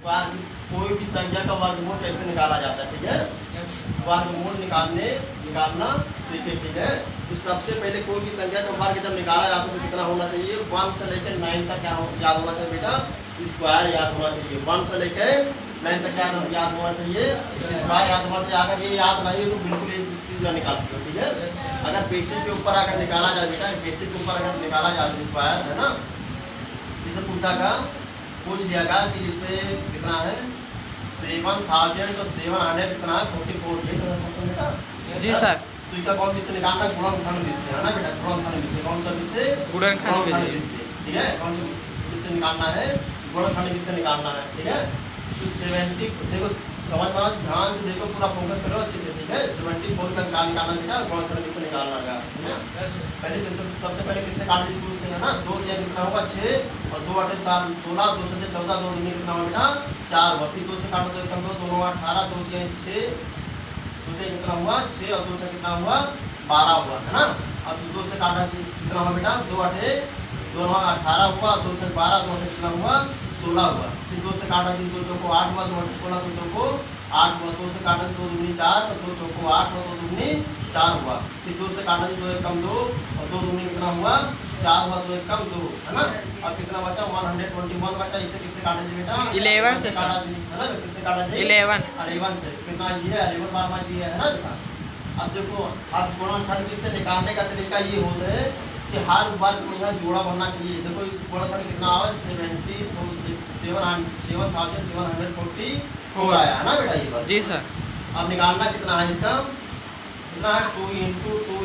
कोई भी संख्या का वर्गमूल कैसे निकाला जाता है, ठीक है। वर्गमूल निकालना सीखे, ठीक है। तो सबसे पहले कोई भी संख्या का वर्ग जब निकाला जाता है तो कितना होना चाहिए, 1 से लेकर 9 तक क्या याद होना चाहिए बेटा, स्क्वायर याद होना चाहिए। 1 से लेकर 9 तक क्या याद होना चाहिए, स्क्वायर याद होना चाहिए। अगर ये याद नहीं तो बिल्कुल ये चीज निकाल दो, ठीक है। अगर बेसिक के ऊपर अगर निकाला जाए बेटा, बेसिक के ऊपर अगर निकाला जाए स्क्वायर, है ना, इसे पूछ लिया था कि जैसे कितना है 7,000 तो 700 कितना है 44, ये बेटा जी सर। तो इसका कौन विषय निकालना, गुणनखंड विषय, है ना बेटा, गुणनखंड विषय। कौन सा विषय, गुणनखंड विषय, ठीक है। कौन सा विषय निकालना है, गुणनखंड विषय निकालना है, ठीक है। तो 70 देखो, समझ में ध्यान से देखो, पूरा फोकस करो अच्छे से, ठीक है। 74 का निकालना बेटा, गुणनखंड विषय निकालना है, पहले से सबसे पहले किससे काट ली, 2 से, है ना। 2 दिया कितना होगा 6 और 2 8 7 16, 2 से 14, 2 दूनी कितना होगा बेटा 4 होगा। फिर 2 से काटो तो 1 2 2 9 18, 2 दिया 6, 2 दिया कितना हुआ 6 और 2 से कितना हुआ 12 हुआ, है ना। अब 2 से काटा कितना हुआ बेटा 2 8 2 9 18 हुआ, 2 से 12, 2 कितना हुआ 16 हुआ। फिर 2 से काटा 2 चौको 8 हुआ, 2 8 16, 2 चौको 8 हुआ। 2 से काटा 2 दूनी 4 और 2 चौको 8 हुआ, 2 दूनी 4 हुआ। फिर 2 से काटा 2 1 2 और 2 दूनी कितना हुआ 4 हुआ, 2 1 2, है ना। अब कितना बचा 121 बचा। इसे किससे काटा जी बेटा 11 से सर, है ना, किससे काटा जी 11 से कितना ये है 11 बार में ये है ना बेटा। अब देखो, अब गुणनखंड विषय निकालने का तरीका ये होता है कि हर वर्ग में यहाँ जोड़ा बनना चाहिए। देखो गुणनखंड कितना आया 7,740 आया, है ना बेटा ये वर्ग। जी सर। अब निकालना कितना है इसका, कितना है 2 इंटू 2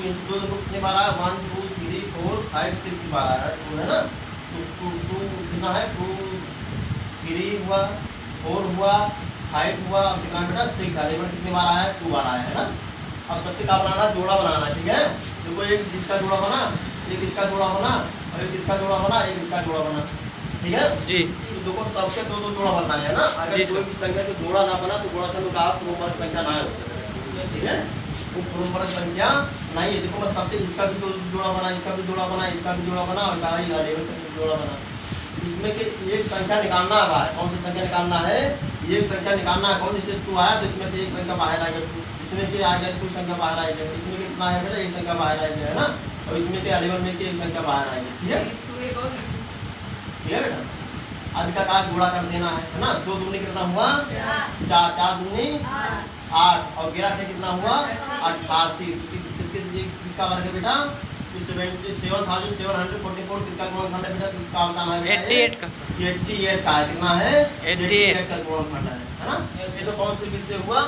देखो कितने बार आया 1 2 3 4 5 6 बार आया 2, है ना। तो 2 कितना है 2 3 हुआ, 4 हुआ, 5 हुआ, अब कितना बेटा 6 आ गया। कितनी बार आया 2 बार आया, है ना। अब सबके का बनाना जोड़ा बनाना, ठीक है। देखो एक इसका जोड़ा बना, एक इसका जोड़ा बना और एक इसका जोड़ा बना, एक इसका जोड़ा बना, ठीक है जी। तो देखो सबके दो दो जोड़ा बनना है ना। अगर कोई भी संख्या जो जोड़ा ना बना तो गुणनखंड का पूर्ववर्ग संख्या ना हो, ठीक है। वो पूर्ववर्ग संख्या नहीं है। देखो मैं सबके इसका भी दो जोड़ा बना, इसका भी जोड़ा बना, इसका भी जोड़ा बना और कहा 11 का जोड़ा बना। इसमें के एक संख्या निकालना है बाहर, कौन सी संख्या निकालना है, एक संख्या निकालना है। कौन, जैसे 2 आया तो इसमें एक संख्या बाहर आ गया, इसमें के आ गया 2 संख्या बाहर आ गया, इसमें कितना है बेटा एक संख्या बाहर आ गया, है ना। और इसमें के 11 में के एक संख्या बाहर आ गई, ठीक है, ठीक है बेटा। अब इसका का जोड़ा कर देना है ना। 2 दूनी कितना हुआ 4, 4 दूनी 8 और 11 कितना हुआ 88। किसका वर्ग है बेटा 7,744 किसका गुणनखंड है बेटा, किसका बताना है 88 का 88 का कितना है 88 का गुणनखंड है ना। ये तो कौन से विषय हुआ,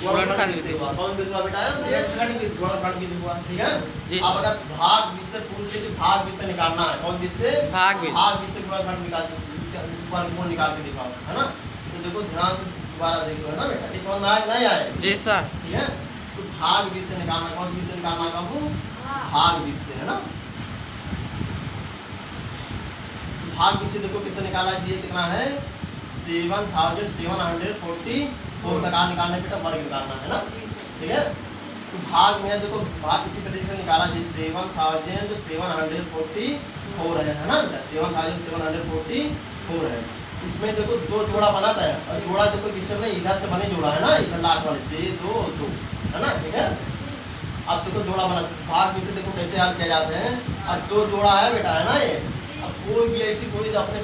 गुणनखंड विषय हुआ। कौन विषय हुआ बेटा गुणनखंड विषय हुआ, ठीक है। जी अब अगर भाग विषय पूछ ले तो भाग विषय निकालना है। कौन विषय, भाग विषय गुणनखंड निकाल वर्गमूल निकाल के दिखाओ, है ना। तो देखो ध्यान से दोबारा देखो, है ना बेटा, इस समझ में आया नहीं आया जी सर। ठीक है। तो भाग विषय निकालना, कौन सा विषय निकालना है बाबू, भाग विषय, है ना। भाग विषय देखो किससे निकाला, ये कितना है 7,744 का निकालना है बेटा, वर्ग निकालना है ना, ठीक है। तो भाग में देखो भाग इसी तरीके से निकाला जी 7,744 है ना बेटा, 7,744 है। इसमें देखो 2 जोड़ा बनाता है और जोड़ा देखो किससे बने, इधर से बने जोड़ा, है ना, इधर लाट वाले से 2 2, है ना, ठीक है। अब देखो जोड़ा बना, भाग विषय देखो कैसे याद किया जाते हैं। अब 2 जोड़ा है बेटा, है ना ये। अब कोई भी ऐसी कोई अपने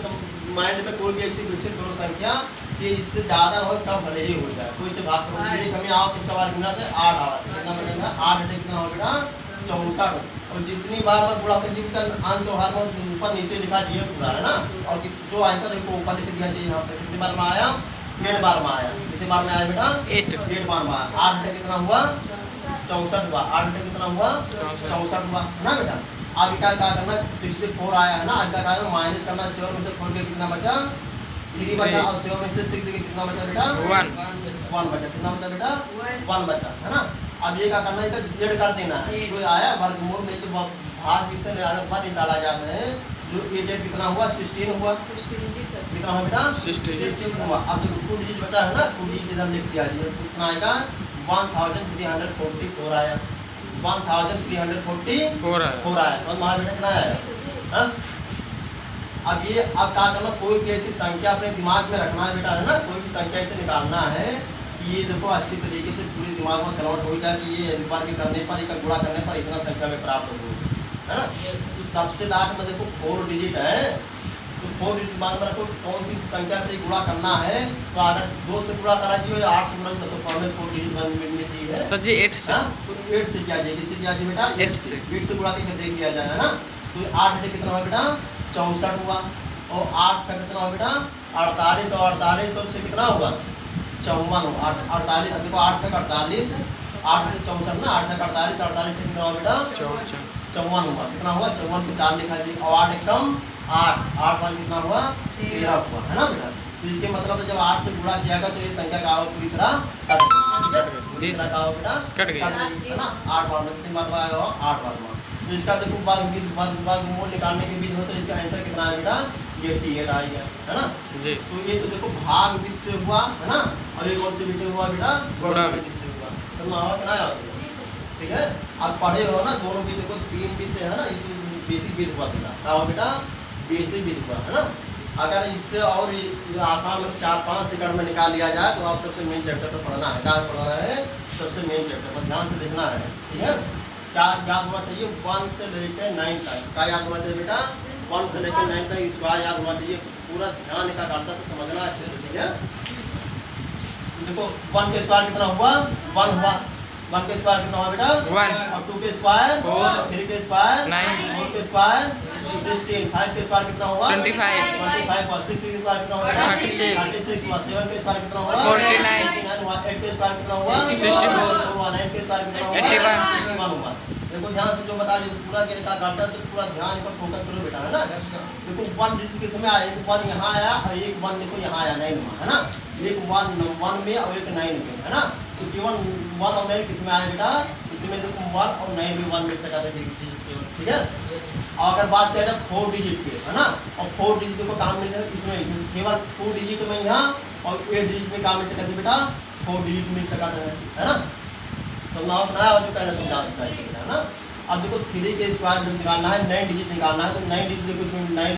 माइंड में कोई भी ऐसी विकसित करो संख्या कि इससे ज़्यादा हो कम भले ही हो जाए, कोई से भाग करो। एक हमें आओ किस सवाल गिना थे 8 आवा, कितना बनेगा 8 हटे कितना हो बेटा 64। और जितनी बार मैं गुणा कर जिसका आंसर हर में ऊपर नीचे लिखा दिए पूरा, है ना। और जो आंसर है ऊपर लिख दिया जी यहाँ पे। कितनी बार में आया 8 बार में आया। कितनी बार में आया बेटा 8 बार में आया। 8 हटे कितना हुआ 64 हुआ, 8 हटे कितना हुआ 64 हुआ, है ना बेटा। अब क्या करना 64 आया, है ना। आज का कारण माइनस करना, 7 में से 4 के कितना बचा 3 बचा और 7 में से 6 के कितना बचा बेटा 1 बचा। कितना बचा बेटा 1 बचा, है ना। अब ये क्या करना है, इसका जेड कर देना है। कोई आया वर्गमूल में तो भाग विषय पर निकाला जाता है। जो 8 कितना हुआ 16 हुआ, कितना हुआ बेटा 16 हुआ। अब जो 2 डिजिट बचा है ना, 2 डिजिट इधर लिख दिया जी, कितना आएगा 1344 आया, 1344 आया। और हमारा बेटा कितना आया, हाँ। अब ये अब क्या करना, कोई भी ऐसी संख्या अपने दिमाग में रखना है बेटा, है ना, कोई भी संख्या ऐसे निकालना है कि ये देखो अच्छी तरीके से पूरे दिमाग में कन्वर्ट हो जाए कि ये एक बार के करने पर, एक गुणा करने पर इतना संख्या में प्राप्त हो, है ना। तो सबसे लास्ट में देखो 4 डिजिट है, तो 4 डिजिट दिमाग में रखो, कौन सी संख्या से गुणा करना है। तो अगर 2 से गुणा करा कि 8 से गुणा तो फॉर्म में 4 डिजिट मिलती है सर जी 8 से। तो 8 से क्या जाएगी, इससे क्या जाएगी बेटा 8 से 8 से गुणा करके देख लिया जाए, है ना। तो 8 से कितना हुआ बेटा 64 हुआ, और 8 से कितना हुआ बेटा 48, और 48 और 6 कितना होगा 54 हुआ। 48 देखो 8 से 48, 8 से 64 ना, 8 से 48, 48 से कितना हुआ बेटा 54 हुआ। कितना हुआ 54 को 4 लिखा जी, और 8 एकम 8, 8 वाला कितना हुआ 13 हुआ, है ना बेटा। तो इसके मतलब जब 8 से गुणा किया गया तो ये संख्या का पूरी तरह कट गई, ठीक है, का बेटा कट गई, है ना। 8 बार में कितनी बार आएगा 8 बार में। तो इसका देखो वर्गमूल निकालने के विधि हो, तो इसका आंसर कितना है बेटा 88 आ गया, है ना जी। तो ये तो देखो भाग विधि से हुआ, है ना। और एक कौन से विधि हुआ बेटा गुणा विधि से हुआ, तो मावा कितना आ गया, ठीक है। आप पढ़े हो ना दोनों विधि को, 3 विधि है ना, ये तो बेसिक विधि हुआ बेटा, क्या हुआ बेटा बेसिक विधि हुआ, है ना। अगर इससे और आसान में 4-5 सेकंड में निकाल लिया जाए तो आप सबसे मेन चैप्टर पर पढ़ना है, क्या पढ़ना है सबसे मेन चैप्टर पर ध्यान से देखना है, ठीक है। क्या याद होना चाहिए 1 से लेकर 9 तक, क्या याद होना चाहिए बेटा 1 से लेकर 9 तक इसका याद होना चाहिए, पूरा ध्यान का करता से समझना अच्छे से, ठीक है। देखो 1 के स्क्वायर कितना हुआ 1 हुआ, 1 के स्क्वायर कितना हुआ बेटा 1, और 2 के स्क्वायर 4, 3 के स्क्वायर 9, 4 के स्क्वायर 16, 5 के स्क्वायर कितना हुआ 25 और 6 के स्क्वायर कितना हुआ 36 हुआ, 7 के स्क्वायर कितना हुआ 49 हुआ, 8 के स्क्वायर कितना हुआ 64 हुआ, 9 के स्क्वायर कितना हुआ 81 हुआ। देखो ध्यान से जो बता रही पूरा के का करता है, तो पूरा ध्यान पर फोकस करो बेटा, है ना। देखो 1 डिजिट के समय आया, 1 यहाँ आया और 1 देखो यहाँ आया 9 में, है ना। एक 1 में और एक 9 में, है ना। तो केवल 1 और 9 किसमें आया बेटा, इसमें देखो 1 और 9 में 1 मिल सका था, ठीक है। और अगर बात किया जाए 4 डिजिट की, है ना, और 4 डिजिट को काम मिल जाए इसमें केवल 2 डिजिट में यहाँ और 8 डिजिट में काम मिल सका था बेटा 4 डिजिट मिल सका था, है ना। तो नाम बनाया और जो कहना समझा है ना। अब देखो 3 के स्क्वायर निकालना है 9 डिजिट निकालना है, तो 9 डिजिट देखो इसमें 9